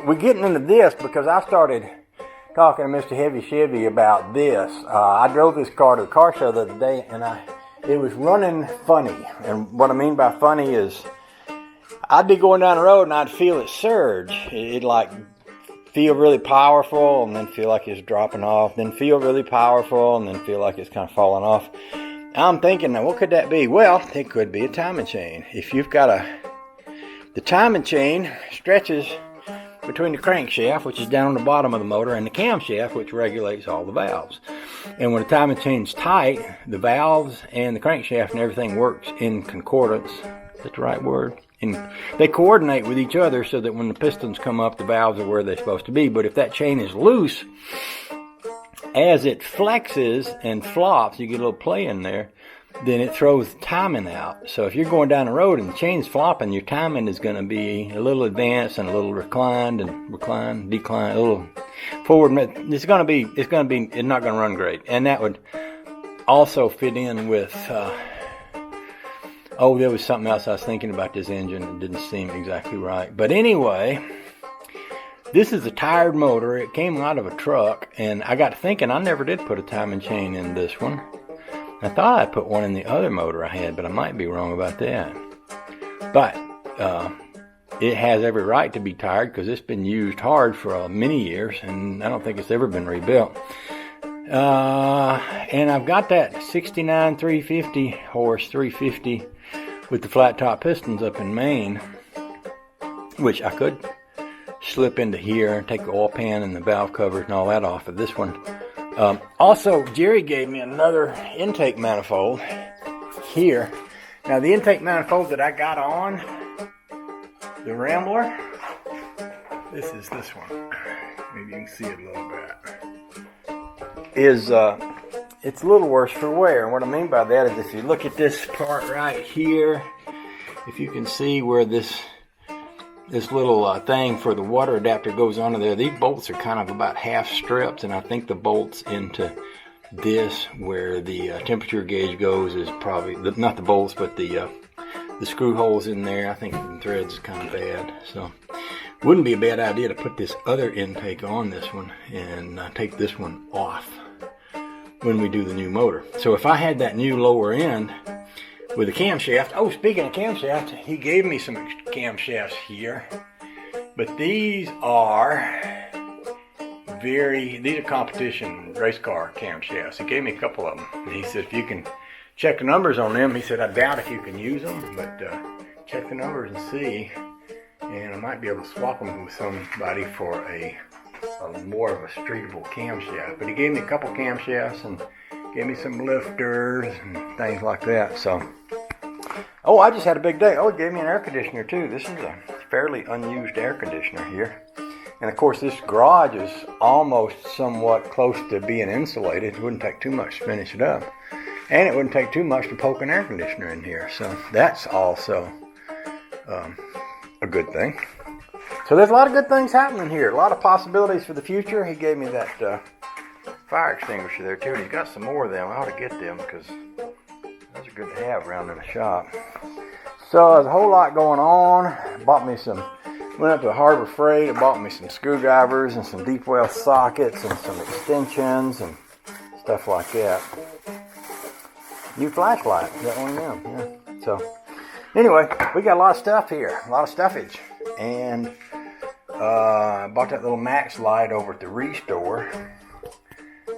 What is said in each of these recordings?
we're getting into this because I started talking to Mr. Heavy Chevy about this. I drove this car to the car show the other day, and it was running funny. And what I mean by funny is I'd be going down the road and I'd feel it surge. It'd like feel really powerful and then feel like it's dropping off, then feel really powerful and then feel like it's kind of falling off. I'm thinking, now what could that be? Well, it could be a timing chain. If you've got the timing chain stretches between the crankshaft, which is down on the bottom of the motor, and the camshaft, which regulates all the valves. And when the timing chain's tight, the valves and the crankshaft and everything works in concordance. Is that the right word? And they coordinate with each other so that when the pistons come up, the valves are where they're supposed to be. But if that chain is loose, as it flexes and flops, you get a little play in there, then it throws timing out. So if you're going down the road and the chain's flopping, your timing is going to be a little advanced and a little reclined, decline, a little forward. It's not going to run great. And that would also fit in with, there was something else I was thinking about this engine that didn't seem exactly right. But anyway, this is a tired motor. It came out of a truck, and I got thinking I never did put a timing chain in this one. I thought I put one in the other motor I had, but I might be wrong about that. But it has every right to be tired because it's been used hard for many years, and I don't think it's ever been rebuilt. And I've got that 69 350 horse 350 with the flat top pistons up in Maine, which I could slip into here and take the oil pan and the valve covers and all that off of this one. Also, Jerry gave me another intake manifold here. Now, the intake manifold that I got on the Rambler, this is this one. Maybe you can see it a little bit. It's a little worse for wear. And what I mean by that is if you look at this part right here, if you can see where this little thing for the water adapter goes onto there. These bolts are kind of about half stripped, and I think the bolts into this where the temperature gauge goes is probably, not the bolts, but the screw holes in there. I think the threads is kind of bad. So wouldn't be a bad idea to put this other intake on this one and take this one off when we do the new motor. So if I had that new lower end with a camshaft. Speaking of camshaft, he gave me some camshafts here. But these are competition race car camshafts. He gave me a couple of them. And he said, if you can check the numbers on them, he said, I doubt if you can use them, but check the numbers and see. And I might be able to swap them with somebody for a more of a streetable camshaft. But he gave me a couple camshafts and gave me some lifters and things like that. So, I just had a big day. He gave me an air conditioner too. This is a fairly unused air conditioner here. And of course, this garage is almost somewhat close to being insulated. It wouldn't take too much to finish it up. And it wouldn't take too much to poke an air conditioner in here. So that's also a good thing. So there's a lot of good things happening here. A lot of possibilities for the future. He gave me that fire extinguisher there too, and he's got some more of them. I ought to get them because those are good to have around in the shop. So there's a whole lot going on. Went up to the Harbor Freight. I bought me some screwdrivers and some deep well sockets and some extensions and stuff like that. New flashlight. Got one of them. Yeah. So anyway, we got a lot of stuff here, a lot of stuffage, and I bought that little Max light over at the Restore.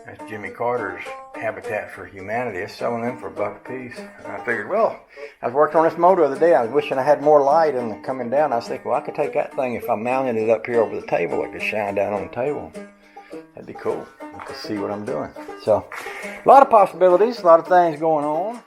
That's Jimmy Carter's Habitat for Humanity. It's selling them for $1 a piece. And I figured, I was working on this motor the other day. I was wishing I had more light and coming down. I was thinking, I could take that thing if I mounted it up here over the table. It could shine down on the table. That'd be cool. I could see what I'm doing. So, a lot of possibilities, a lot of things going on.